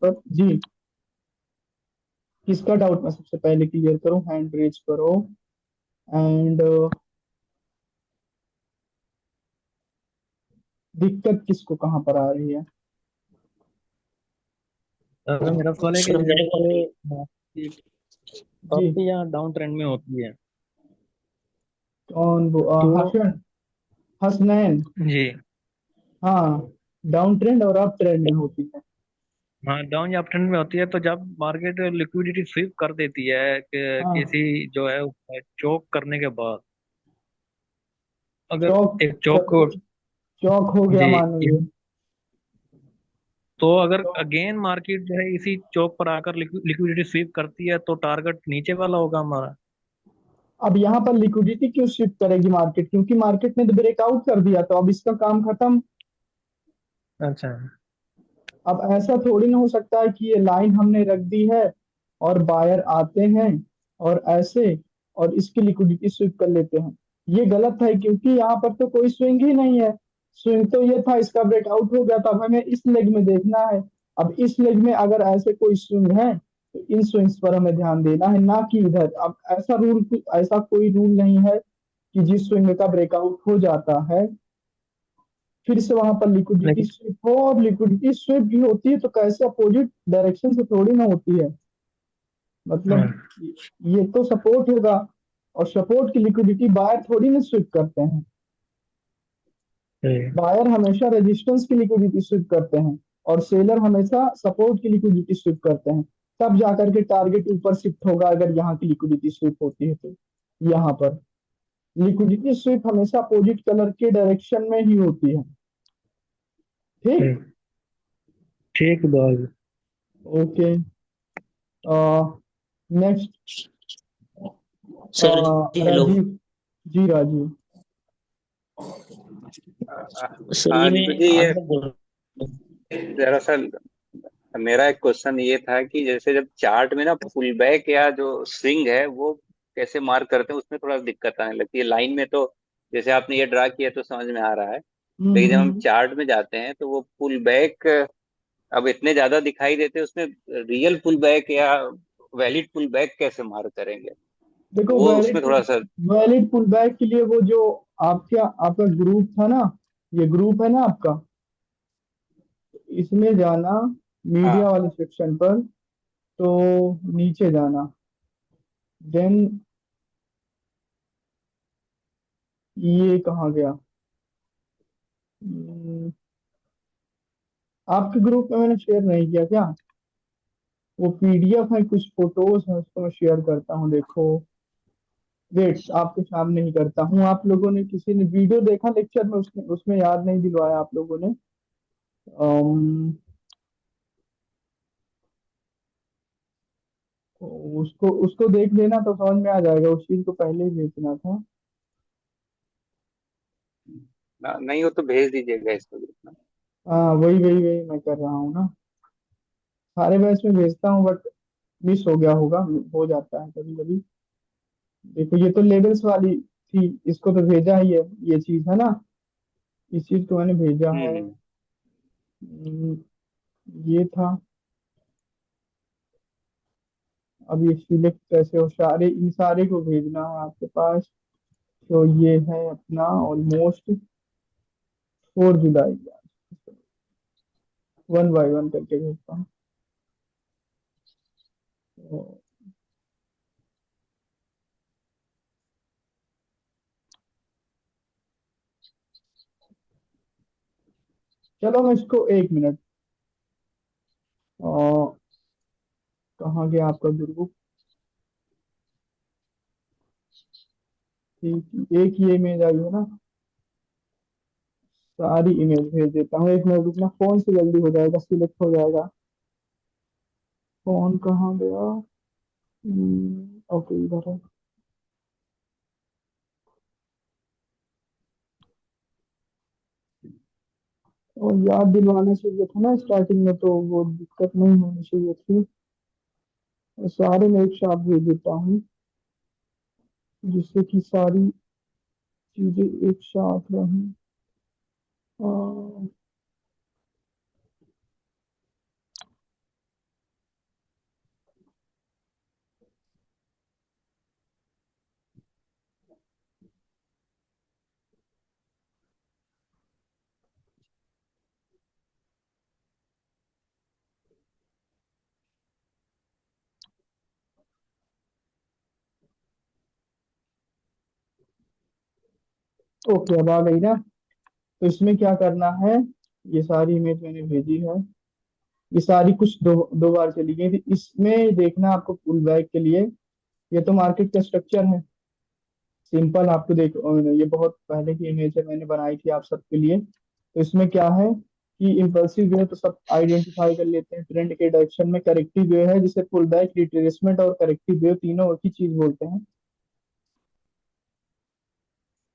पर जी। किसका डाउट मैं सबसे पहले क्लियर करूं? हैंड रेज करो। एंड दिक्कत किसको कहाँ पर आ रही है? मेरा सवाल है कि सर मेरे को जैसे मार्केट जी। अप या डाउन ट्रेंड में होती है कौन वो तो हसन, हसनैन। जी, हाँ, डाउन ट्रेंड और अप ट्रेंड में होती है। हाँ डाउन या अप ट्रेंड में होती है, तो जब मार्केट लिक्विडिटी स्वीप कर देती है हाँ, किसी जो है चोक करने के बाद, अगर चौक, एक चोक को चौक हो गया जी, मानेंगे। तो अगर तो अगेन मार्केट जो है इसी चौक पर आकर लिक्विडिटी स्वीप करती है तो टारगेट नीचे वाला होगा हमारा। अब यहाँ पर लिक्विडिटी क्यों शिफ्ट करेगी मार्केट? क्योंकि मार्केट ने तो ब्रेकआउट कर दिया, तो अब इसका काम खत्म। अच्छा। अब ऐसा थोड़ी ना हो सकता है कि ये लाइन हमने रख दी है और बायर आते हैं और ऐसे और इसकी लिक्विडिटी स्विप कर लेते हैं। ये गलत है, क्योंकि यहाँ पर तो कोई स्विंग ही नहीं है। स्विंग तो ये था, इसका ब्रेकआउट हो गया, तब हमें इस लेग में देखना है। अब इस लेग में अगर ऐसे कोई स्विंग है तो इन स्विंग्स पर हमें ध्यान देना है, ना कि इधर। अब ऐसा कोई रूल नहीं है कि जिस स्विंग का ब्रेकआउट हो जाता है फिर से वहां पर लिक्विडिटी लेकिन स्विप हो। और लिक्विडिटी स्विप भी होती है तो कैसे? अपोजिट डायरेक्शन से थोड़ी ना होती है। मतलब हाँ, ये तो सपोर्ट होगा, और सपोर्ट की लिक्विडिटी बायर थोड़ी ना स्विप करते हैं। ठीक बायर हमेशा रेजिस्टेंस की लिक्विडिटी स्विप करते हैं और सेलर हमेशा सपोर्ट की लिक्विडिटी स्विप करते हैं। तब जाकर के टारगेट ऊपर शिफ्ट होगा, अगर यहाँ की लिक्विडिटी स्विप होती है तो। यहाँ पर लिक्विडिटी स्विप हमेशा अपोजिट कलर के डायरेक्शन में ही होती है। ठीक। ठीक ठीक बात। ओके। नेक्स्ट सर जी हेलो। राजीव। जी राजीव। सर हाँ ये मैं तो जी, ये आगे बोल रहा हूँ। दरअसल मेरा एक क्वेश्चन ये था कि जैसे जब चार्ट में ना पुल बैक या जो स्विंग है वो कैसे मार्क करते हैं, उसमें थोड़ा दिक्कत आने लगती है। लाइन में तो जैसे आपने ये ड्रा किया तो समझ में आ रहा है, लेकिन जब हम हम्म। चार्ट में जाते हैं तो वो पुल बैक अब इतने ज्यादा दिखाई देते हैं, उसमें रियल पुल बैक या वैलिड पुल बैक कैसे मार्क करेंगे, देखो, वो वैलिड उसमें थोड़ा सा। वैलिड पुल बैक के लिए वो जो आपका ग्रुप था ना, ये ग्रुप है ना आपका, इसमें जाना, मीडिया हाँ, वाले सेक्शन पर, तो नीचे जाना, देन ये कहाँ गया? हम्म, आपके ग्रुप में मैंने शेयर नहीं किया क्या? वो पीडीएफ है, कुछ फोटोज है, उसको मैं शेयर करता हूँ, देखो। वेट, आपके सामने ही करता हूँ। आप लोगों ने, किसी ने वीडियो देखा लेक्चर में, उसमें उसमें याद नहीं दिलवाया आप लोगों ने। अम, उसको उसको देख लेना तो समझ में आ जाएगा, उस चीज को पहले ही भेजना था। नहीं हो तो भेज दीजिएगा इसको ग्रुप में। हाँ, वही वही वही मैं कर रहा हूँ ना। सारे बैच में भेजता हूँ, बट मिस हो गया होगा, हो जाता है कभी कभी। देखो, ये तो लेवल्स वाली थी, इसको तो भेजा ही है, ये चीज है ना, इस चीज को मैंने भेजा है। हम्म। हम्म, ये था। अब ये सिलेक्ट कैसे हो? सारे, इन सारे को भेजना है आपके पास। तो ये है अपना almost 4 July. One by one करके भेजता हूँ। तो चलो, मैं इसको 1 मिनट। और कहाँ गया आपका ग्रुप? ठीक, एक ये इमेज आई है ना, सारी इमेज भेज देता हूँ। 1 मिनट रुकना, फोन से जल्दी हो जाएगा, सिलेक्ट हो जाएगा। फोन कहाँ गया? ओके, इधर है। और याद दिलवाना चाहिए था ना स्टार्टिंग में, तो वो दिक्कत नहीं होनी चाहिए थी। और सारे मैं एक साथ भेज देता हूँ, जिससे कि सारी चीजें एक साथ रहें। अ, ओके, अब आ गई ना। तो इसमें क्या करना है, ये सारी इमेज मैंने भेजी है, ये सारी कुछ दो दो बार चली गई थी। इसमें देखना आपको पुल बैक के लिए, ये तो मार्केट का स्ट्रक्चर है, सिंपल आपको देख, ये बहुत पहले की इमेज है, मैंने बनाई थी आप सबके लिए। तो इसमें क्या है कि इम्पल्सिव वे तो सब आइडेंटिफाई कर लेते हैं, ट्रेंड के डायरेक्शन में करेक्टिव वे है जिसे पुल बैक, रिट्रेसमेंट और करेक्टिव वे तीनों एक ही चीज बोलते हैं,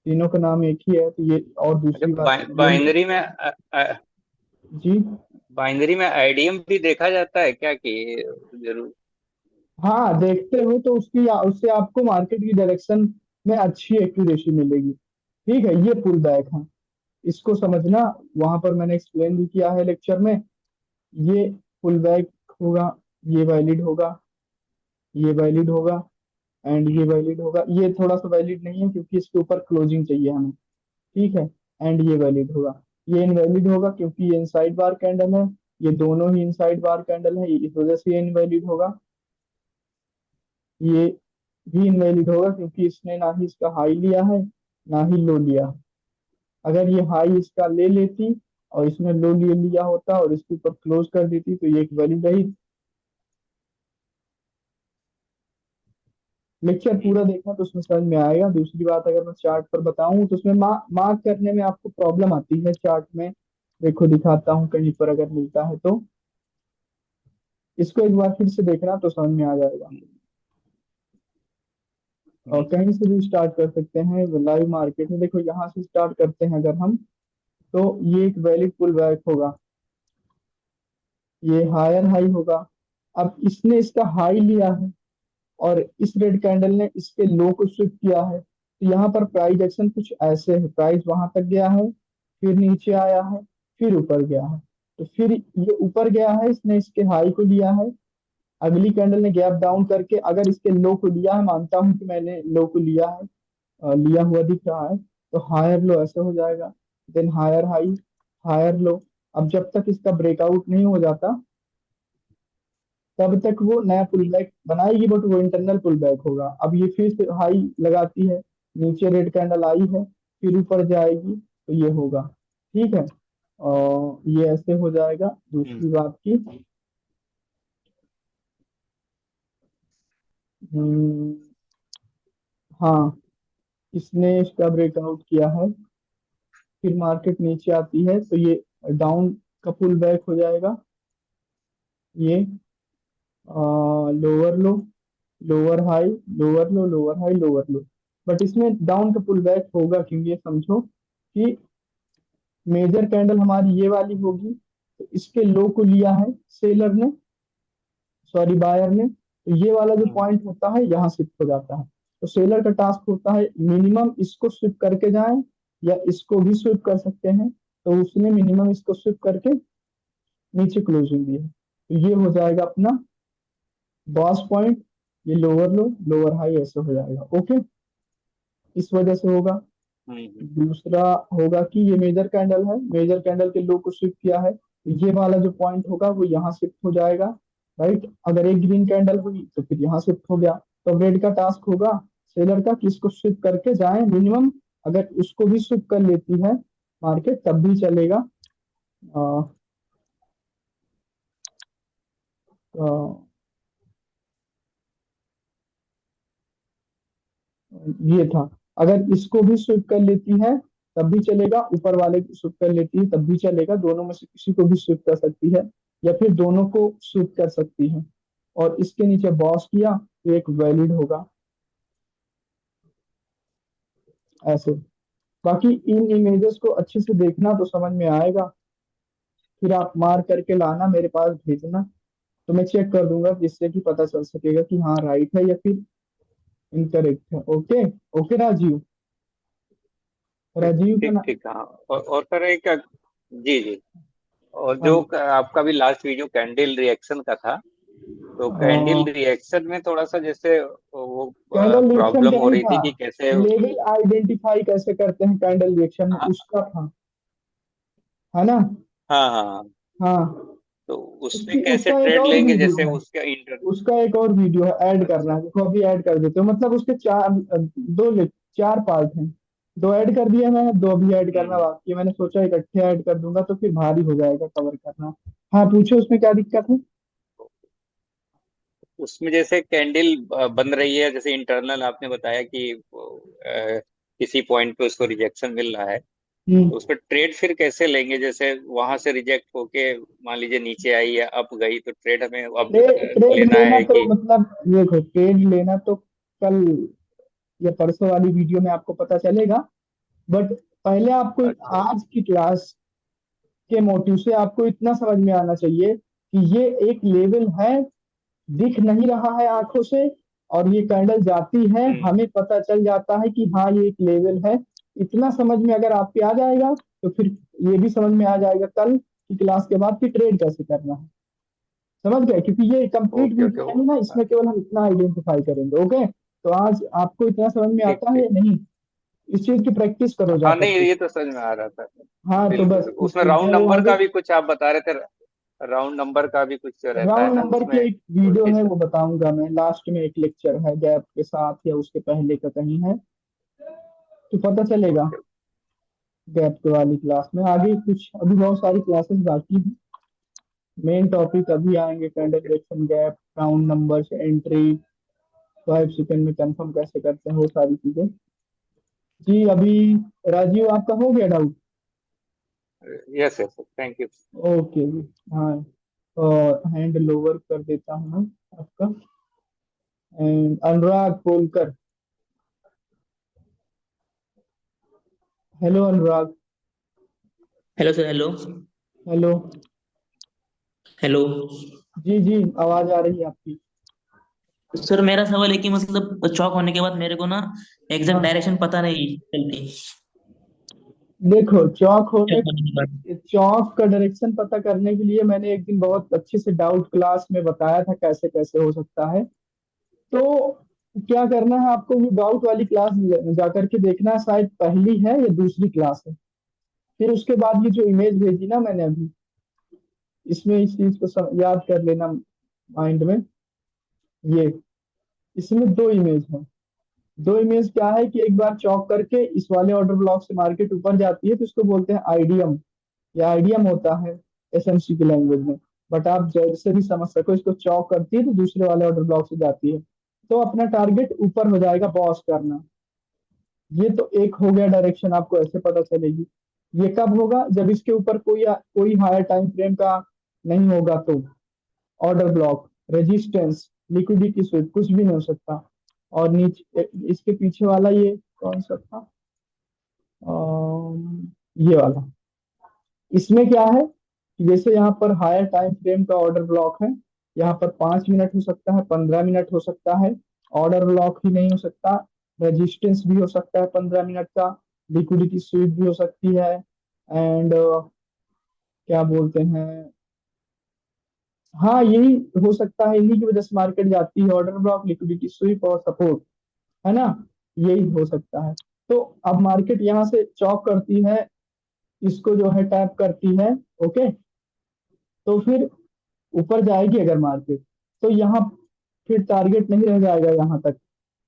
तीनों का नाम एक ही है। तो ये और अच्छा, दूसरी बात बाइनरी में जी। बाइनरी में आईडीएम भी देखा जाता है क्या कि जरूर? हाँ देखते हो तो उसकी उससे आपको मार्केट की डायरेक्शन में अच्छी एक्यूरेसी मिलेगी। ठीक है, ये पुल बैक है, इसको समझना, वहां पर मैंने एक्सप्लेन भी किया है लेक्चर में। ये पुल बैक होगा, ये वैलिड होगा, ये वैलिड होगा, एंड ये वैलिड होगा। ये थोड़ा सा वैलिड नहीं है क्योंकि इसके ऊपर क्लोजिंग चाहिए हमें। ठीक है, एंड ये वैलिड होगा। ये इनवैलिड होगा क्योंकि ये इनसाइड बार कैंडल है, ये दोनों ही इनसाइड बार कैंडल है, इस वजह से ये इनवैलिड होगा। ये भी इनवैलिड होगा क्योंकि इसने ना ही इसका हाई लिया है ना ही लो लिया है। अगर ये हाई इसका ले लेती और इसने लो ले लिया होता और इसके ऊपर क्लोज कर देती तो ये एक वैलिड रही। लेक्चर पूरा देखना तो उसमें समझ में आएगा। दूसरी बात, अगर मैं चार्ट पर बताऊं तो उसमें मार्क करने में आपको प्रॉब्लम आती है चार्ट में। देखो दिखाता हूँ कहीं पर अगर मिलता है तो, इसको एक बार फिर से देखना तो समझ में आ जाएगा। और कहीं से भी स्टार्ट कर सकते हैं लाइव मार्केट में। देखो यहाँ से स्टार्ट करते हैं अगर हम, तो ये एक वैलिड पुल बैक होगा, ये हायर हाई होगा। अब इसने इसका हाई लिया है और इस रेड कैंडल ने इसके लो को स्विप किया है, तो यहाँ पर प्राइस एक्शन कुछ ऐसे है, प्राइस वहां तक गया है, फिर नीचे आया है, फिर ऊपर गया है। तो फिर ये ऊपर गया है, इसने इसके हाई को लिया है, अगली कैंडल ने गैप डाउन करके अगर इसके लो को लिया है, मानता हूं कि मैंने लो को लिया है, लिया हुआ दिख रहा है, तो हायर लो ऐसे हो जाएगा, then higher high, higher low. अब जब तक इसका ब्रेकआउट नहीं हो जाता तब तक वो नया पुल बैक बनाएगी, बट वो इंटरनल पुल बैक होगा। अब ये फिर से हाई लगाती है, नीचे रेड कैंडल आई है, फिर ऊपर जाएगी तो ये होगा। ठीक है, और ये ऐसे हो जाएगा। दूसरी बात की, हम्म, हाँ, इसने इसका ब्रेकआउट किया है, फिर मार्केट नीचे आती है तो ये डाउन का पुल बैक हो जाएगा। ये lower low, lower high, lower low, lower high, lower low. But इसमें डाउन का पुल बैक होगा क्योंकि ये समझो कि मेजर कैंडल हमारी ये वाली होगी, तो इसके लो को लिया है सेलर ने, सॉरी बायर ने, तो ये वाला जो पॉइंट होता है यहाँ शिफ्ट हो जाता है। तो सेलर का टास्क होता है मिनिमम इसको स्विप करके जाएं या इसको भी स्विप कर सकते हैं, तो उसने मिनिमम इसको स्विप करके नीचे क्लोजिंग दी है, तो ये हो जाएगा अपना बॉस पॉइंट। ये लोअर लो, लोअर हाई ऐसे हो जाएगा। ओके, इस वजह से होगा। दूसरा होगा कि ये मेजर कैंडल है, मेजर कैंडल के लो को शिफ्ट किया है, तो ये वाला जो पॉइंट होगा वो यहाँ शिफ्ट हो जाएगा। राइट, अगर एक ग्रीन कैंडल हुई तो फिर यहाँ शिफ्ट हो गया। तो रेड का टास्क होगा सेलर का कि इसको शिफ्ट करके जाए मिनिमम, अगर उसको भी शिफ्ट कर लेती है मार्केट तब भी चलेगा। आ, आ, ये था, अगर इसको भी स्विप कर लेती है तब भी चलेगा, ऊपर वाले को स्विप कर लेती है तब भी चलेगा, दोनों में से किसी को भी स्विप कर सकती है या फिर दोनों को स्विप कर सकती है। और इसके नीचे बॉस किया तो एक वैलिड होगा ऐसे। बाकी इन इमेजेस को अच्छे से देखना तो समझ में आएगा, फिर आप मार्क करके लाना मेरे पास भेजना, तो मैं चेक कर दूंगा जिससे कि पता चल सकेगा कि हाँ राइट है या फिर इनकरेक्ट है। ओके, ओके राजीव, ठीक राजीव का ठीक ना। ठीक, हाँ। और सर एक, जी जी, और हाँ, जो आपका भी लास्ट वीडियो कैंडल रिएक्शन का था, तो कैंडल रिएक्शन में थोड़ा सा जैसे वो कैंडल रिएक्शन प्रॉब्लम का हो नहीं रही था, थी कि कैसे। लेवल आइडेंटिफाई कैसे करते हैं कैंडल रिएक्शन में, हाँ उसका था, है ना। हाँ हाँ, हाँ, तो उसमें उसकी कैसे उसका एक ट्रेड और लेंगे वीडियो जैसे है, उसका इंटर। उसका एक और वीडियो है, ऐड करना अच्छा है, देखो अभी ऐड कर देते हो, मतलब उसके चार, चार पार्ट हैं। दो ऐड कर दिया मैंने, दो अभी ऐड करना हम्म, बाकी है। मैंने सोचा इकट्ठे ऐड कर दूंगा तो फिर भारी हो जाएगा कवर करना। हाँ पूछो, उसमें क्या दिक्कत है? उसमें जैसे कैंडल बन रही है, जैसे इंटरनल आपने बताया कि किसी पॉइंट पे उसको रिजेक्शन मिल रहा है, हम्म। तो उसका ट्रेड फिर कैसे लेंगे? जैसे वहां से रिजेक्ट होके मान लीजिए नीचे आई या अप गई, तो ट्रेड हमें अब ट्रेड लेना लेना है तो कि? मतलब देखो, ट्रेड लेना तो कल या परसों वाली वीडियो में आपको पता चलेगा। बट पहले आपको अच्छा। आज की क्लास के मोटिव से आपको इतना समझ में आना चाहिए कि ये एक लेवल है, दिख नहीं रहा है आंखों से, और ये कैंडल जाती है, हम्म। हमें पता चल जाता है कि हाँ ये एक लेवल है। इतना समझ में अगर आपके आ जाएगा तो फिर ये भी समझ में आ जाएगा कल की क्लास के बाद कि ट्रेड कैसे करना है। समझ गए? क्योंकि ये कंप्लीट ओके ओके। वीडियो नहीं ना, इसमें केवल हम इतना आइडेंटिफाई करेंगे। ओके, तो आज आपको इतना समझ में ठीक आता है ठीक। या नहीं? इस चीज की प्रैक्टिस करो जा हाँ नहीं, करके। ये तो समझ में आ रहा था। हाँ तो बिल्कुल बस बिल्कुल। फिर उसमें सीखते राउंड रहो नंबर आगे। का भी कुछ आप बता रहे थे, राउंड नंबर का भी कुछ रहता है राउंड ना नंबर की उसमें? एक तो वीडियो है, किस? वो बताऊंगा मैं, लास्ट में एक लेक्चर है गैप के साथ या उसके पहले का कहीं है, तो पता चलेगा ओके। गैप के वाली क्लास में। आगे कुछ अभी बहुत सारी क्लासेस बाकी हैं। मेन टॉपिक अभी आएंगे, candle okay. Reaction, gap, round number, entry, 5 second में कंफर्म कैसे करते हैं, वो सारी चीजें। जी अभी राजीव आपका हो गया doubt? Yes yes, thank you. Okay जी। हाँ, और हैंड लोअर कर देता हूँ मैं आपका। And Anurag Kolkar, hello Anurag. Hello sir. Hello. Hello. Hello. जी जी, आवाज आ रही है आपकी। सर मेरा सवाल है कि मतलब चौक होने के बाद मेरे को ना एग्जैक्ट हाँ डायरेक्शन पता नहीं चलती। देखो, चौक होने के बाद। चौक का डायरेक्शन पता करने के लिए मैंने एक दिन बहुत अच्छे से डाउट क्लास में बताया था कैसे कैसे हो सकता है। तो क्या करना है आपको, वो डाउट वाली क्लास जाकर के देखना है, शायद पहली है या दूसरी क्लास है। फिर उसके बाद ये जो इमेज भेजी ना मैंने अभी, इसमें इस चीज को याद कर लेना माइंड में। ये इसमें दो इमेज है। दो इमेज क्या है कि एक बार चौक करके इस वाले ऑर्डर ब्लॉक से मार्केट ऊपर जाती है तो इसको बोलते हैं आईडीएम, या आईडीएम होता है एसएमसी की लैंग्वेज में। बट आप जैसे भी समझ सको, इसको चौक करती है तो दूसरे वाले ऑर्डर ब्लॉक से जाती है, तो अपना टारगेट ऊपर हो जाएगा, बॉस करना। ये तो एक हो गया डायरेक्शन, आपको ऐसे पता चलेगी। ये कब होगा? जब इसके ऊपर कोई हायर टाइम फ्रेम का नहीं होगा तो। Order block, resistance, liquidity SVEEP, कुछ भी नहीं हो सकता। और नीचे इसके पीछे वाला ये कौन सा था, ये वाला। इसमें क्या है कि जैसे यहाँ पर हायर टाइम फ्रेम का ऑर्डर ब्लॉक है, यहाँ पर 5 मिनट हो सकता है, 15 मिनट हो सकता है। ऑर्डर ब्लॉक ही नहीं हो सकता, रेजिस्टेंस भी हो सकता है 15 मिनट का, लिक्विडिटी स्वीप भी हो सकती है। एंड क्या बोलते हैं, हाँ यही हो सकता है, इन्हीं की वजह से मार्केट जाती है, ऑर्डर ब्लॉक, लिक्विडिटी स्वीप और सपोर्ट, है ना? यही हो सकता है। तो अब मार्केट यहाँ से चौक करती है, इसको जो है टैप करती है। ओके, तो फिर ऊपर जाएगी अगर मार्केट, तो यहाँ फिर टारगेट नहीं रह जाएगा यहाँ तक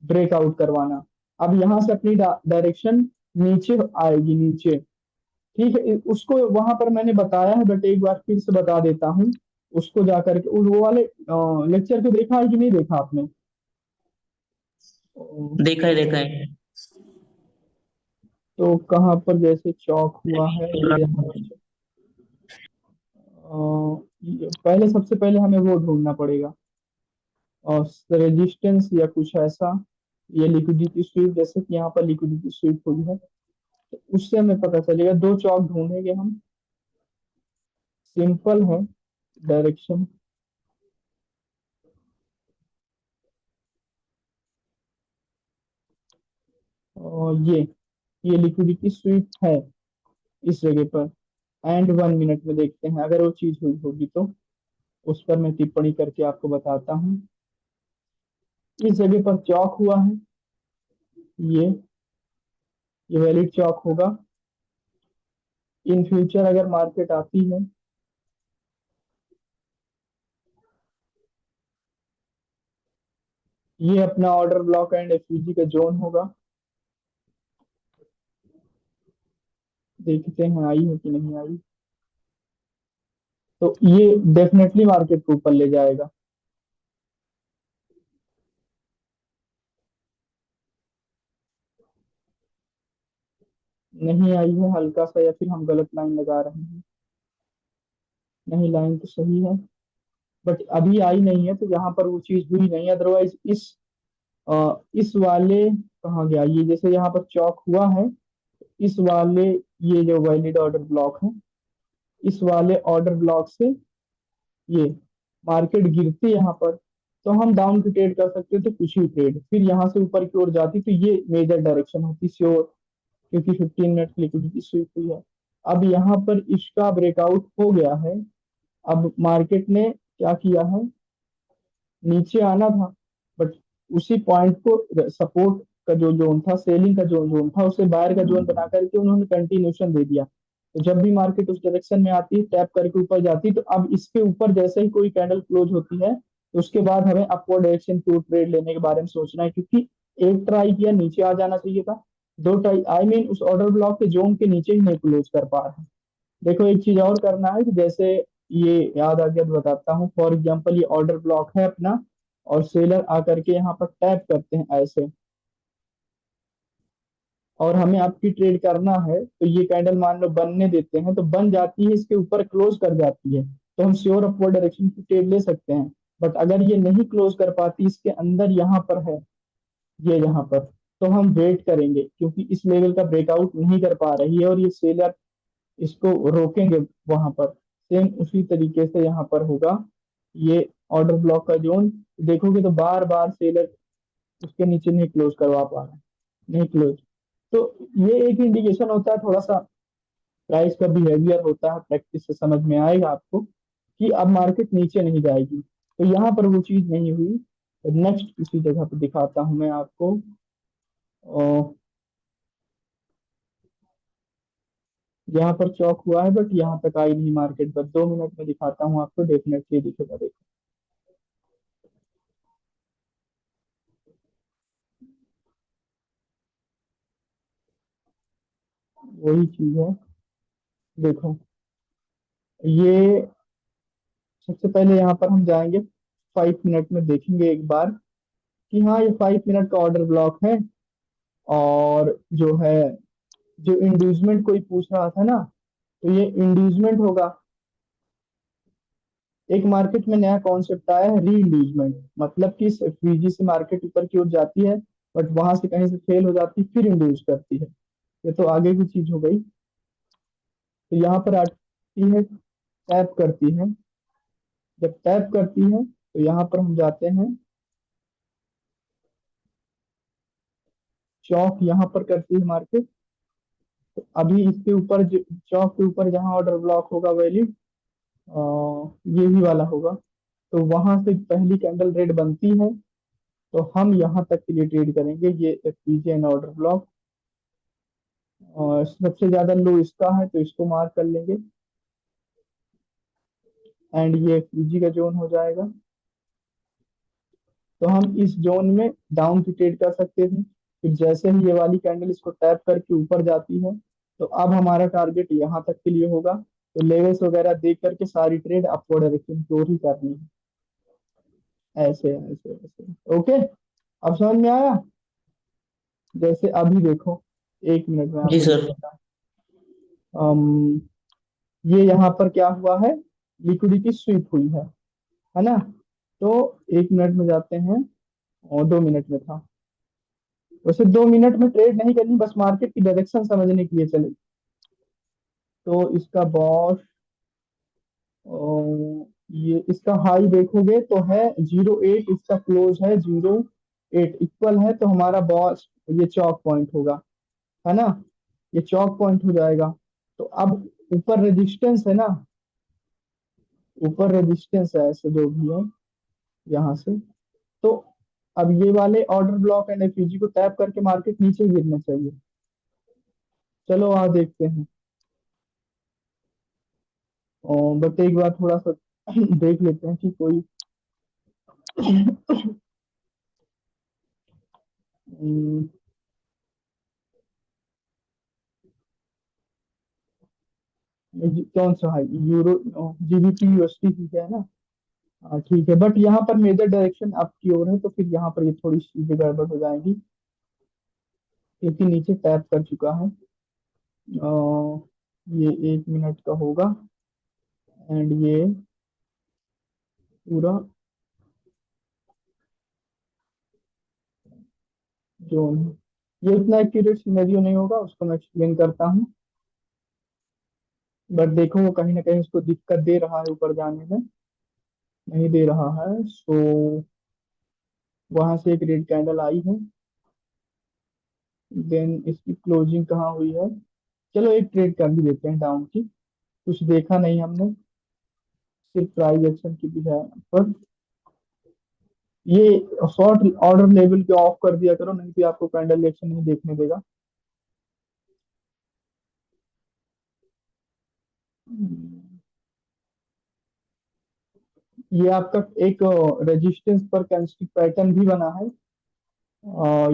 ब्रेकआउट करवाना। अब यहाँ से अपनी डायरेक्शन नीचे आएगी, नीचे। ठीक है, उसको वहां पर मैंने बताया है, बट एक बार फिर से बता देता हूँ। उसको जाकर के वो वाले लेक्चर को देखा है कि नहीं देखा आपने? देखा है। तो कहाँ पर जैसे चौक हुआ है ये यहाँ पे पहले सबसे पहले हमें वो ढूंढना पड़ेगा, और रेजिस्टेंस या कुछ ऐसा। ये लिक्विडिटी स्वीप, जैसे कि यहाँ पर लिक्विडिटी स्वीप हुई है, तो उससे हमें पता चलेगा। दो चौक ढूंढेंगे हम, सिंपल है डायरेक्शन। और ये लिक्विडिटी स्वीप है इस जगह पर। एंड 1 मिनट में देखते हैं अगर वो चीज हुई होगी तो, उस पर मैं टिप्पणी करके आपको बताता हूँ। इस जगह पर चौक हुआ है, ये ये वैलिड चौक होगा। इन फ्यूचर अगर मार्केट आती है, ये अपना ऑर्डर ब्लॉक एंड एफयूजी का जोन होगा। देखते हैं आई है कि नहीं आई। तो ये डेफिनेटली मार्केट को ऊपर ले जाएगा। नहीं आई है, हल्का सा, या फिर हम गलत लाइन लगा रहे हैं। नहीं, लाइन तो सही है, बट अभी आई नहीं है, तो यहाँ पर वो चीज हुई नहीं। अदरवाइज इस वाले कहाँ गया ये, जैसे यहाँ पर चौक हुआ है, इस वाले, ये जो वैलिड ऑर्डर ब्लॉक है, इस वाले ऑर्डर ब्लॉक से ये मार्केट गिरती यहाँ पर, तो हम डाउन की ट्रेड कर सकते थे कुछ ही ट्रेड, फिर यहाँ से ऊपर की ओर जाती, तो ये मेजर डायरेक्शन होती श्योर, क्योंकि 15 मिनट की लिक्विडिटी स्वीप हुई है। अब यहाँ पर इसका ब्रेकआउट हो गया है। अब मार्केट ने क्या किया है, नीचे आना था, बट उसी पॉइंट को सपोर्ट का जो जोन था, सेलिंग का जो जोन था, उसे बायर का जोन बना करके उन्होंने कंटिन्यूशन दे दिया। तो जब भी मार्केट उस डायरेक्शन में आती है, टैप करके ऊपर जाती है, तो अब इसके ऊपर जैसे ही कोई कैंडल क्लोज होती है, तो उसके बाद हमें अपवर्ड डायरेक्शन टू ट्रेड लेने के बारे में सोचना है, क्योंकि एक ट्राई किया नीचे आ जाना चाहिए था, दो ट्राई आई मीन उस ऑर्डर ब्लॉक के जोन के नीचे ही नहीं क्लोज कर पा रहा है। देखो एक चीज और करना है कि जैसे ये याद आ गया तो बताता हूँ। फॉर एग्जांपल ये ऑर्डर ब्लॉक है अपना, और सेलर आकर के यहाँ पर टैप करते हैं ऐसे, और हमें आपकी ट्रेड करना है, तो ये कैंडल मान लो बनने देते हैं, तो बन जाती है, इसके ऊपर क्लोज कर जाती है, तो हम श्योर अपवर्ड डायरेक्शन की ट्रेड ले सकते हैं। बट अगर ये नहीं क्लोज कर पाती, इसके अंदर यहाँ पर है, ये यहाँ पर, तो हम वेट करेंगे, क्योंकि इस लेवल का ब्रेकआउट नहीं कर पा रही है, और ये सेलर इसको रोकेंगे वहां पर। सेम उसी तरीके से यहाँ पर होगा, ये ऑर्डर ब्लॉक का जोन देखोगे तो बार बार सेलर उसके नीचे नहीं क्लोज करवा पा रहा है, नहीं क्लोज। तो ये एक इंडिकेशन होता है, थोड़ा सा प्राइस का बिहेवियर होता है, प्रैक्टिस से समझ में आएगा आपको कि अब मार्केट नीचे नहीं जाएगी। तो यहाँ पर वो चीज नहीं हुई। नेक्स्ट किसी जगह पर दिखाता हूँ मैं आपको। यहाँ पर चौक हुआ है, बट यहाँ तक आई नहीं मार्केट, बस 2 मिनट में दिखाता हूँ आपको, डेफिनेटली दिखेगा, देखो। वही चीज है, देखो। ये सबसे पहले यहाँ पर हम जाएंगे, 5 मिनट में देखेंगे एक बार कि हाँ ये 5 मिनट का ऑर्डर ब्लॉक है। और जो है, जो इंड्यूसमेंट कोई पूछ रहा था ना, तो ये इंड्यूसमेंट होगा। एक मार्केट में नया कॉन्सेप्ट आया है, री इंड्यूसमेंट, मतलब कि FVG से मार्केट ऊपर की ओर जाती है, बट वहां से कहीं से फेल हो जाती, फिर इंड्यूस करती है। ये तो आगे की चीज हो गई। तो यहाँ पर आती है, टैप करती है। जब टैप करती है, तो यहाँ पर हम जाते हैं, चौक यहाँ पर करती है मार्केट। तो अभी इसके ऊपर चौक के ऊपर जहाँ ऑर्डर ब्लॉक होगा वैलिड, ये ही वाला होगा, तो वहां से पहली कैंडल रेड बनती है, तो हम यहाँ तक के लिए ट्रेड करेंगे, ये FVG एंड ऑर्डर ब्लॉक। और सबसे ज्यादा लो इसका है, तो इसको मार्क कर लेंगे, एंड ये FVG का जोन हो जाएगा। तो हम इस जोन में डाउन की ट्रेड कर सकते थे, फिर जैसे ही ये वाली कैंडल इसको टैप करके ऊपर जाती है, तो अब हमारा टारगेट यहाँ तक के लिए होगा, तो लेवल्स वगैरह देख करके सारी ट्रेड अपवर्ड डायरेक्शन की ओर ही करनी है, ऐसे ऐसे ऐसे। ओके, अब समझ में आया। जैसे अभी देखो, 1 मिनट में जी आपको सर। दिखाता हूँ। ये यहाँ पर क्या हुआ है, लिक्विडिटी स्वीप हुई है ना। तो 1 मिनट में जाते हैं, और 2 मिनट में था। वैसे 2 मिनट में ट्रेड नहीं करनी, बस मार्केट की डायरेक्शन समझने के लिए चले। तो इसका बॉस, ये इसका हाई देखोगे तो है 0.8, इसका क्लोज है 0.8, इक्वल है, तो हमारा बॉस ये चौक पॉइंट होगा, है ना। ये चौक पॉइंट हो जाएगा। तो अब ऊपर रेजिस्टेंस है ना, ऊपर रेजिस्टेंस है ऐसे जो भी है यहाँ से। तो अब ये वाले ऑर्डर ब्लॉक एंड FVG को टैप करके मार्केट नीचे गिरना चाहिए। चलो आ देखते हैं। बट एक बार थोड़ा सा देख लेते हैं कि कोई हम्म, कौन सा है, यूरो जीबीपी यूएसडी ठीक है ना। हाँ ठीक है, बट यहाँ पर मेजर डायरेक्शन आपकी ओर है, तो फिर यहाँ पर ये थोड़ी सी चीजें गड़बड़ हो जाएंगी, क्योंकि नीचे टैप कर चुका है। ये 1 मिनट का होगा, एंड ये पूरा जोन है। ये इतना एक्यूरेट सिनेरियो नहीं होगा, उसको मैं एक्सप्लेन करता हूँ। बट देखो वो कहीं ना कहीं उसको दिक्कत दे रहा है ऊपर जाने में, नहीं दे रहा है। सो वहां से एक रेड कैंडल आई है, देन इसकी क्लोजिंग कहाँ हुई है। चलो एक ट्रेड कर भी देते हैं डाउन की, कुछ देखा नहीं हमने, सिर्फ प्राइस एक्शन की भी है पर। ये शॉर्ट ऑर्डर लेवल के ऑफ कर दिया करो, नहीं तो आपको कैंडल एक्शन नहीं देखने देगा। ये आपका एक रेजिस्टेंस पर कैंडलस्टिक पैटर्न भी बना है।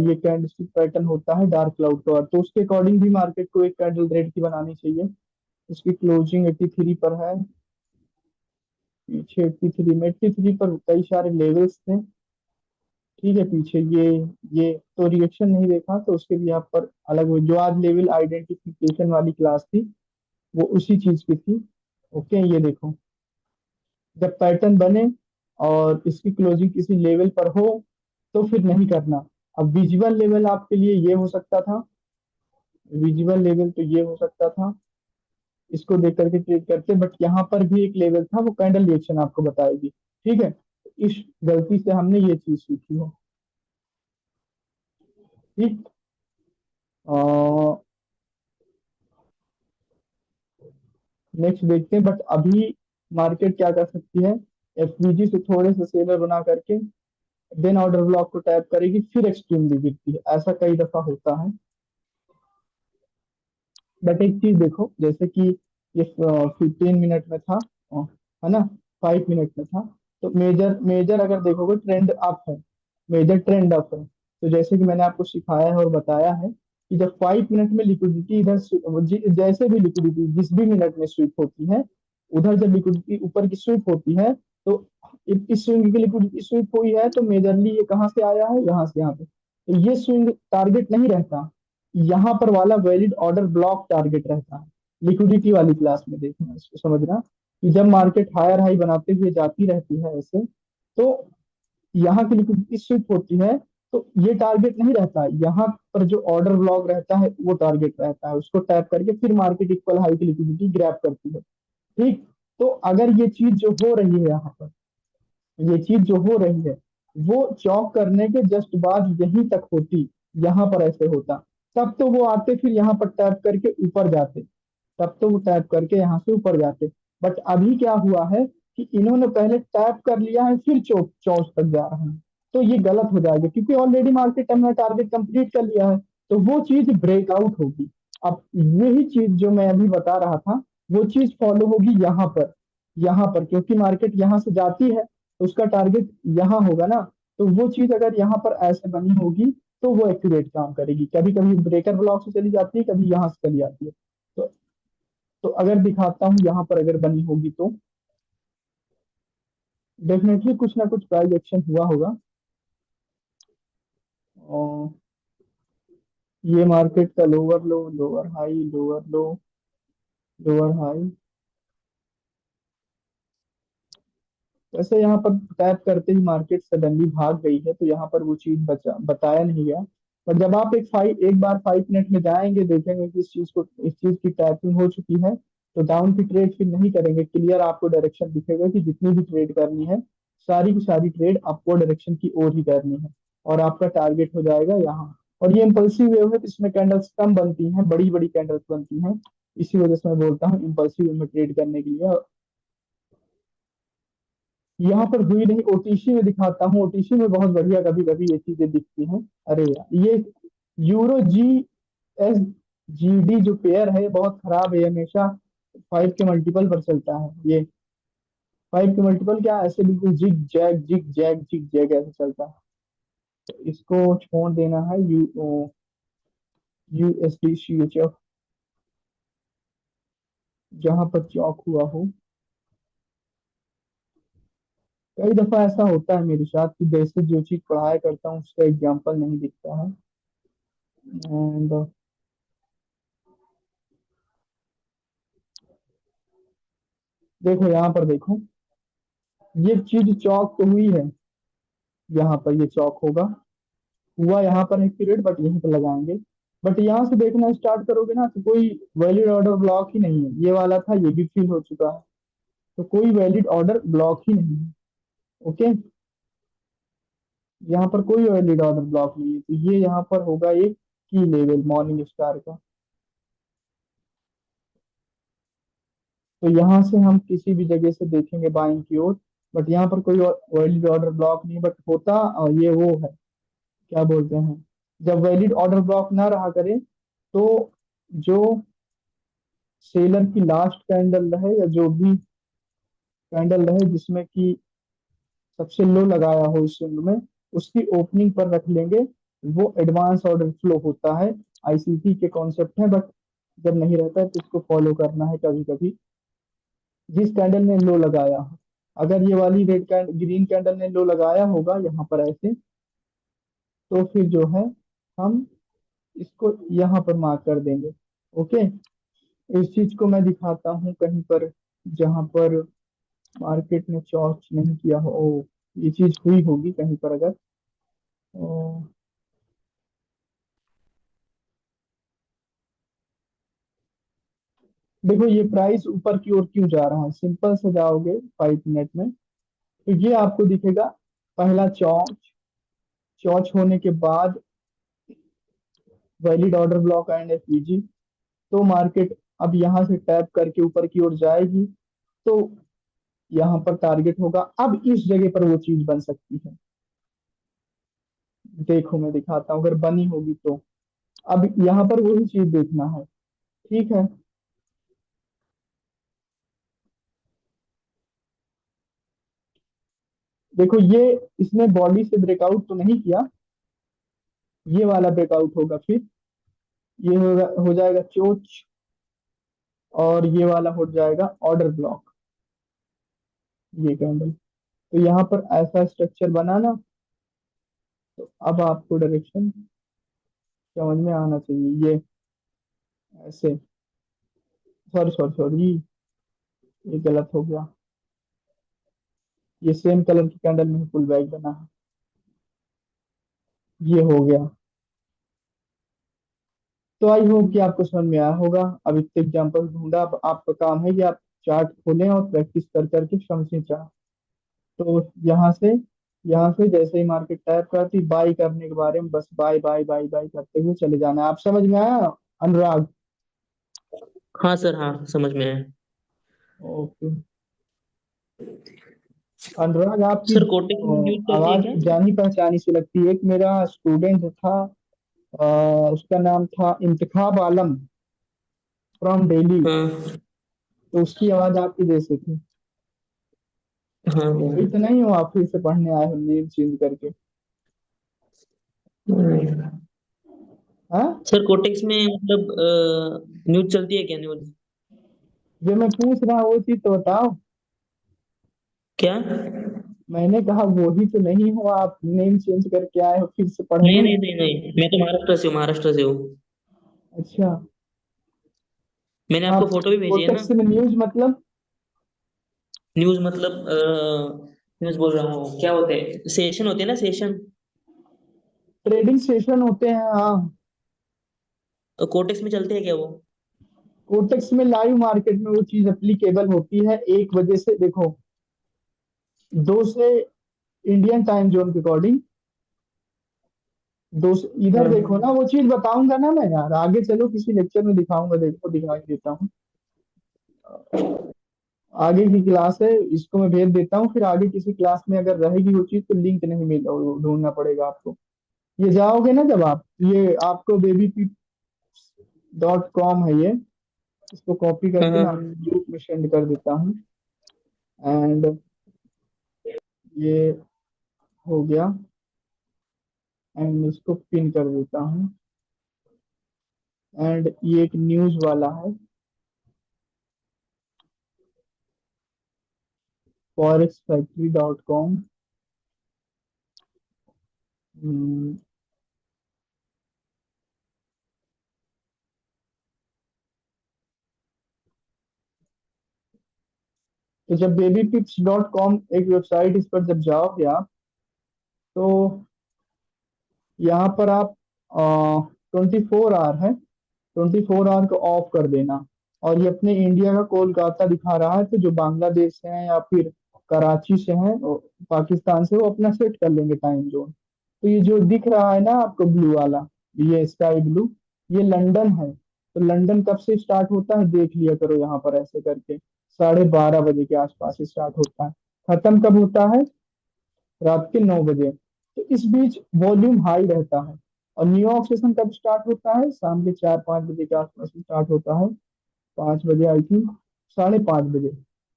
ये कैंडलस्टिक पैटर्न होता है डार्क क्लाउड का, तो उसके अकॉर्डिंग भी मार्केट को एक कैंडल रेड की बनानी चाहिए। इसकी क्लोजिंग 83 पर है, पीछे 83 में, 83 पर कई सारे लेवल्स थे। ठीक है, पीछे ये तो रिएक्शन नहीं देखा, तो उसके लिए यहाँ पर अलग जो आज लेवल आइडेंटिफिकेशन वाली क्लास थी, वो उसी चीज की थी। ओके, ये देखो, जब पैटर्न बने और इसकी क्लोजिंग किसी लेवल पर हो तो फिर नहीं करना। अब विजुअल लेवल आपके लिए ये हो सकता था, विजुअल लेवल तो ये हो सकता था, इसको देख करके ट्रेड करते, बट यहाँ पर भी एक लेवल था, वो कैंडल रिएक्शन आपको बताएगी। ठीक है, इस गलती से हमने ये चीज सीखी है। ठीक, नेक्स्ट देखते हैं, बट अभी मार्केट क्या कर सकती है, एफवीजी से थोड़े से सेलर बना करके देन ऑर्डर ब्लॉक को टैप करेगी, फिर एक्सट्रीमली गिरती है, ऐसा कई दफा होता है। बट एक चीज देखो, जैसे कि ये 15 मिनट में था, है ना, 5 मिनट में था, तो मेजर मेजर अगर देखोगे ट्रेंड अप है, मेजर ट्रेंड अप है। तो जैसे कि मैंने आपको सिखाया है और बताया है कि जब 5 मिनट में लिक्विडिटी इधर जैसे भी लिक्विडिटी जिस भी मिनट में स्विप होती है, उधर जब लिक्विडिटी ऊपर की स्विप होती है, तो इस स्विंग की लिक्विडिटी स्विप हुई है, तो मेजरली ये कहाँ से आया है, यहाँ से यहाँ पे, तो ये स्विंग टारगेट नहीं रहता, यहाँ पर वाला वैलिड ऑर्डर ब्लॉक टारगेट रहता है। लिक्विडिटी वाली क्लास में देखना, इसको समझना कि जब मार्केट हायर हाई बनाते हुए जाती रहती है ऐसे, तो यहाँ की लिक्विडिटी स्विप होती है, तो ये टारगेट नहीं रहता, यहाँ पर जो ऑर्डर ब्लॉक रहता है वो टारगेट रहता है, उसको टैप करके फिर मार्केट इक्वल हाई की लिक्विडिटी ग्रैब करती है। ठीक, तो अगर ये चीज जो हो रही है यहाँ पर, ये चीज जो हो रही है, वो चौक करने के जस्ट बाद यहीं तक होती, यहाँ पर ऐसे होता, तब तो वो आते फिर यहाँ पर टैप करके ऊपर जाते, तब तो वो टैप करके यहाँ से ऊपर जाते। बट अभी क्या हुआ है कि इन्होंने पहले टैप कर लिया है, फिर चौक चौक तक जा रहे हैं, तो ये गलत हो जाएगा, क्योंकि ऑलरेडी मार्केट हमने टारगेट कंप्लीट कर लिया है, तो वो चीज ब्रेकआउट होगी। अब यही चीज जो मैं अभी बता रहा था, वो चीज फॉलो होगी यहाँ पर, यहाँ पर क्योंकि मार्केट यहाँ से जाती है, तो उसका टारगेट यहाँ होगा ना, तो वो चीज अगर यहाँ पर ऐसे बनी होगी, तो वो एक्यूरेट काम करेगी। कभी कभी ब्रेकर ब्लॉक से चली जाती है, कभी यहाँ से चली जाती है। तो तो अगर दिखाता हूँ यहाँ पर अगर बनी होगी, तो डेफिनेटली कुछ ना कुछ प्राइस एक्शन हुआ होगा। और ये मार्केट का लोअर लो, लोअर हाई, लोअर लो, लोअर हाई, वैसे यहाँ पर टैप करते ही मार्केट सडनली भाग गई है, तो यहाँ पर वो चीज बताया नहीं गया। पर जब आप एक बार 5 मिनट में जाएंगे, देखेंगे कि इस चीज की टैपिंग हो चुकी है, तो डाउन की ट्रेड फिर नहीं करेंगे, क्लियर आपको डायरेक्शन दिखेगा कि जितनी भी ट्रेड करनी है, सारी की सारी ट्रेड आपको डायरेक्शन की ओर ही करनी है, और आपका टारगेट हो जाएगा यहाँ। और ये इम्पल्सिव वेव है, तो इसमें कैंडल्स कम बनती हैं, बड़ी बड़ी कैंडल्स बनती हैं, इसी वजह से मैं बोलता हूँ इम्पल्सिव वेव में ट्रेड करने के लिए। यहाँ पर हुई नहीं, ओटीसी में दिखाता हूँ, ओटीसी में बहुत बढ़िया कभी कभी ये चीजें दिखती हैं। अरे यार, ये euro G S G D जो पेयर है बहुत खराब है, ये हमेशा 5 के मल्टीपल पर चलता है। ये 5 के मल्टीपल क्या, ऐसे बिल्कुल जिग जैग ऐसे चलता है, तो इसको छोड़ देना है। U S D C H F, जहां पर चौक हुआ हो। कई दफा ऐसा होता है मेरे साथ कि जैसे जो चीज पढ़ाया करता हूँ उसका एग्जाम्पल नहीं दिखता है। एंड देखो यहाँ पर देखो, ये चीज चौक तो हुई है, यहाँ पर ये चौक होगा, हुआ यहाँ पर एक पीरियड, बट यहीं पर लगाएंगे। बट यहाँ से देखना स्टार्ट करोगे ना तो कोई वैलिड ऑर्डर ब्लॉक ही नहीं है। ये वाला था, ये भी फिल हो चुका है, तो कोई वैलिड ऑर्डर ब्लॉक ही नहीं है। ओके, यहाँ पर कोई वैलिड ऑर्डर ब्लॉक नहीं है, तो ये यहाँ पर होगा एक की लेवल मॉर्निंग स्टार का। तो यहाँ से हम किसी भी जगह से देखेंगे बाइंग की ओर, बट यहाँ पर कोई वैलिड ऑर्डर ब्लॉक नहीं, बट होता और ये वो है, क्या बोलते हैं, जब वैलिड ऑर्डर ब्लॉक ना रहा करे तो जो सेलर की लास्ट कैंडल रहे या जो भी कैंडल रहे जिसमें कि सबसे लो लगाया हो इस स्विंग में, उसकी ओपनिंग पर रख लेंगे। वो एडवांस ऑर्डर फ्लो होता है, आईसीटी के कॉन्सेप्ट है, बट जब नहीं रहता है तो इसको फॉलो करना है कभी कभी। जिस कैंडल ने लो लगाया हो, अगर ये वाली रेड कैंडल ग्रीन कैंडल ने लो लगाया होगा यहाँ पर ऐसे, तो फिर जो है हम इसको यहाँ पर मार्क कर देंगे। ओके, इस चीज को मैं दिखाता हूँ कहीं पर जहां पर मार्केट ने चॉर्च नहीं किया हो। ओ, ये चीज हुई होगी कहीं पर अगर। ओ, देखो ये प्राइस ऊपर की ओर क्यों जा रहा है, सिंपल से जाओगे 5 मिनट में तो ये आपको दिखेगा। पहला चौच, चौच होने के बाद valid order block and FEG, तो मार्केट अब यहाँ से टैप करके ऊपर की ओर जाएगी, तो यहाँ पर टारगेट होगा। अब इस जगह पर वो चीज बन सकती है, देखो मैं दिखाता हूँ अगर बनी होगी तो। अब यहाँ पर वही चीज देखना है, ठीक है। देखो ये इसने बॉडी से ब्रेकआउट तो नहीं किया, ये वाला ब्रेकआउट होगा, फिर ये होगा, हो जाएगा चोच, और ये वाला हो जाएगा ऑर्डर ब्लॉक, ये कैंडल। तो यहाँ पर ऐसा स्ट्रक्चर बना ना, तो अब आपको डायरेक्शन समझ में आना चाहिए। ये ऐसे, सॉरी सॉरी सॉरी, ये गलत हो गया, ये सेम कलर की कैंडल में फुल बैक बना है, ये हो गया। तो आई होप कि आपको समझ में आया होगा। अब इतने एग्जांपल ढूंढा, अब आपका काम है कि आप चार्ट खोलें और प्रैक्टिस कर करके समझें चार्ट। तो यहाँ से जैसे ही मार्केट टैप करती, बाई करने के बारे में बस बाय बाय बाय बाय करते हुए चले जाना है। आप समझ में आया अनुराग? हाँ सर, हाँ समझ में है। ओके अनुराग, आपकी सर कोटिंग यूज चलती है आवाज क्या? जानी पहचानी सी लगती है। एक मेरा स्टूडेंट था, उसका नाम था इंतखाब आलम, फ्रॉम दिल्ली, हाँ तो उसकी आवाज आपकी जैसे थी। हाँ वही तो नहीं हो आप फिर से पढ़ने आए हो नेम चेंज करके? हाँ। हाँ, सर कोटेक्स में मतलब न्यूज चलती है क्या, न्यूज? जो मैं पूछ रहा हूँ वो चीज तो बताओ। क्या? मैंने कहा वो ही तो नहीं हो आप, नेम चेंज करके आए हो फिर से नहीं पढ़ने। नहीं नहीं नहीं, मैं तो महाराष्ट्र से हूँ, महाराष्ट्र से हूँ। अच्छा, मैंने आपको आप फोटो भी भेजी है ना। कोटेक्स में न्यूज मतलब? न्यूज मतलब न्यूज बोल रहा हूँ, क्या होते हैं, सेशन होते हैं ना, सेशन। ट्रेडिंग सेशन होते हैं, हाँ। तो कोटेक्स में चलते हैं क्या वो? कोटेक्स में लाइव मार्केट में वो चीज एप्लीकेबल होती है 1 बजे से, देखो 2 से इंडियन टाइम जोन के अकॉर्डिंग, इधर देखो ना, हाँ वो चीज बताऊंगा ना मैं यार, आगे चलो किसी लेक्चर में दिखाऊंगा, देखो दिखा के देता हूँ। आगे की क्लास है, इसको मैं भेज देता हूँ, फिर आगे किसी क्लास में अगर रहेगी वो चीज तो लिंक नहीं मिल, ढूंढना पड़ेगा आपको। ये जाओगे ना जब आप, ये आपको babypip.com है ये, इसको कॉपी हाँ करके मैं हाँ। आपको ग्रुप में सेंड कर देता हूँ। एंड ये हो गया, एंड इसको पिन कर देता हूँ। एंड ये एक न्यूज वाला है, forexfactory.com। तो जब babypips.com एक वेबसाइट, इस पर जब जाओगे आप, तो यहाँ पर आप 24 आवर है, 24 आवर को ऑफ कर देना। और ये अपने इंडिया का कोलकाता दिखा रहा है, तो जो बांग्लादेश से हैं या फिर कराची से हैं, पाकिस्तान से, वो अपना सेट कर लेंगे टाइम जोन। तो ये जो दिख रहा है ना आपको ब्लू वाला, ये स्काई ब्लू, ये लंदन है। तो लंदन कब से स्टार्ट होता है देख लिया करो, यहाँ पर ऐसे करके 12:30 बजे के आसपास स्टार्ट होता है। खत्म कब होता है? रात के 9 बजे। तो इस बीच वॉल्यूम हाई रहता है। और न्यूयॉर्क सेशन कब स्टार्ट होता है? शाम के 4-5 बजे के आसपास स्टार्ट होता है, 5 बजे आई थिंक, 5:30 बजे।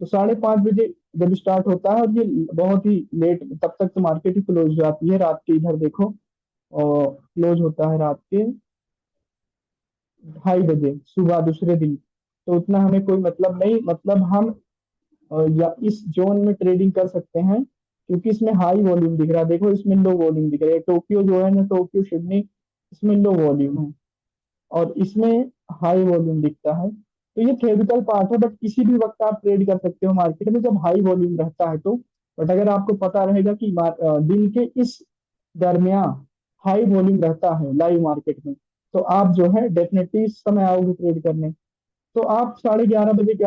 तो 5:30 बजे जब स्टार्ट होता है, और ये बहुत ही लेट, तब तक तो मार्केट ही क्लोज हो जाती है रात के, इधर देखो, और क्लोज होता है रात के 2:30 बजे सुबह दूसरे दिन। तो उतना हमें कोई मतलब नहीं, मतलब हम या इस जोन में ट्रेडिंग कर सकते हैं, क्योंकि इसमें हाई वॉल्यूम दिख रहा है। देखो इसमें लो वॉल्यूम दिख रहा है, टोक्यो जो है ना, टोक्यो सिडनी, इसमें लो वॉल्यूम है, और इसमें हाई वॉल्यूम दिखता है। तो ये थ्योरेटिकल पार्ट है, बट किसी भी वक्त आप ट्रेड कर सकते हो मार्केट में जब हाई वॉल्यूम रहता है तो। बट अगर आपको पता रहेगा कि दिन के इस दरमियान हाई वॉल्यूम रहता है लाइव मार्केट में, तो आप जो है डेफिनेटली इस समय आओगे ट्रेड करने। तो आप 11:30 बजे के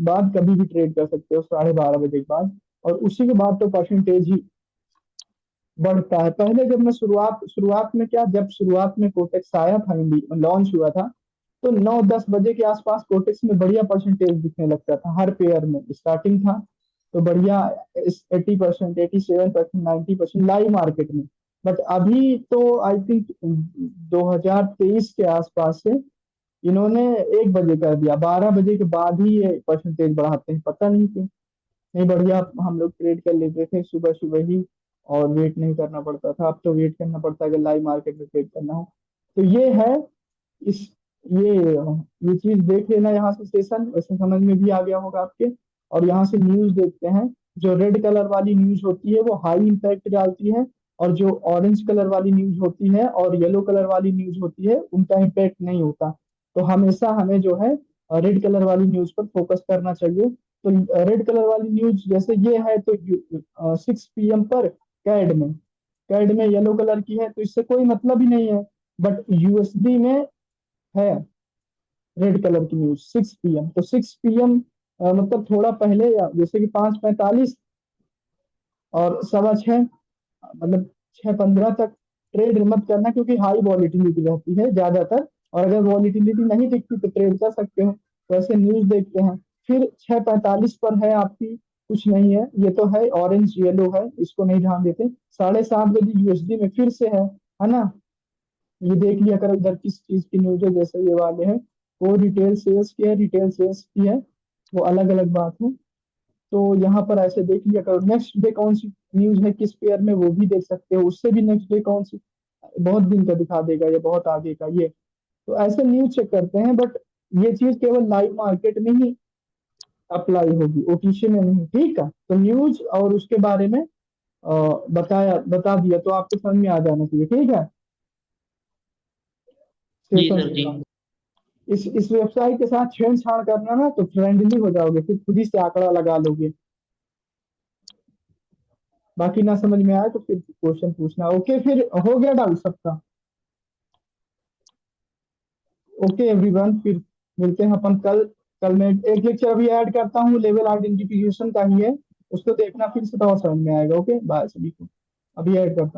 बाद कभी भी ट्रेड कर सकते हो, 12:30 बजे के बाद। और उसी के बाद तो परसेंटेज ही बढ़ता है। पहले जब मैं शुरुआत में क्या, जब शुरुआत में कोटेक्स आया था, लॉन्च हुआ था, तो 9-10 बजे के आसपास कोटेक्स में बढ़िया परसेंटेज दिखने लगता था, हर पेयर में स्टार्टिंग था तो बढ़िया, 80%, 87%, 90% लाइव मार्केट में। बट अभी तो आई थिंक 2023 के आसपास से इन्होंने 1 बजे कर दिया, 12 बजे के बाद ही ये परसेंटेज बढ़ाते हैं, पता नहीं क्यों। नहीं, बढ़िया हम लोग ट्रेड कर लेते थे सुबह सुबह ही, और वेट नहीं करना पड़ता था। अब तो वेट करना पड़ता है अगर लाइव मार्केट में ट्रेड करना हो। तो ये है, इस ये चीज देख लेना यहाँ से, सेशन वैसे समझ में भी आ गया होगा आपके। और यहाँ से न्यूज देखते हैं, जो रेड कलर वाली न्यूज होती है वो हाई इम्पैक्ट डालती है, और जो ऑरेंज कलर वाली न्यूज होती है और येलो कलर वाली न्यूज होती है उनका इम्पैक्ट नहीं होता। तो हमेशा हमें जो है रेड कलर वाली न्यूज पर फोकस करना चाहिए। तो रेड कलर वाली न्यूज जैसे ये है, तो 6 PM पर कैड में येलो कलर की है, तो इससे कोई मतलब ही नहीं है। बट यूएसडी में है रेड कलर की न्यूज 6 PM। तो 6 PM मतलब थोड़ा पहले, या जैसे कि 5:45 और 6:15, मतलब 6:15 तक ट्रेड मत करना, क्योंकि हाई वॉलिटिलिटी रहती है ज्यादातर। और अगर वॉलिटिलिटी नहीं दिखती तो ट्रेड कर सकते हो। तो ऐसे न्यूज देखते हैं। फिर 6:45 पर है आपकी, कुछ नहीं है, ये तो है ऑरेंज येलो है, इसको नहीं ध्यान देते। 7:30 बजे यूएसडी में फिर से है ना, ये देख लिया करो इधर किस चीज की न्यूज है, जैसे ये वाले हैं, वो रिटेल सेल्स की है, रिटेल सेल्स की है, वो अलग अलग बात है। तो यहाँ पर ऐसे देख लिया करो। नेक्स्ट डे कौन सी न्यूज है किस पेयर में, वो भी देख सकते हो। उससे भी नेक्स्ट डे कौन सी, बहुत दिन का दिखा देगा या बहुत आगे का ये। तो ऐसे न्यूज चेक करते हैं, बट ये चीज केवल लाइव मार्केट में ही अप्लाई होगी, ओटीसी में नहीं, ठीक है। तो न्यूज और उसके बारे में बता दिया, तो आपको समझ में आ जाना चाहिए, ठीक है। जी सेशन सर जी। इस वेबसाइट के साथ छेड़छाड़ करना ना तो फ्रेंडली हो जाओगे, फिर खुद ही से आंकड़ा लगा लोगे। बाकी ना समझ में आए तो फिर क्वेश्चन पूछना। ओके, फिर हो गया डाउट सबका? ओके एवरीवन, फिर मिलते हैं अपन कल। कल मैं एक लेक्चर अभी ऐड करता हूँ, लेवल आइडेंटिफिकेशन का ही है, उसको देखना, फिर से तो और समझ में आएगा। ओके, बाय सभी को, अभी ऐड करता हूँ।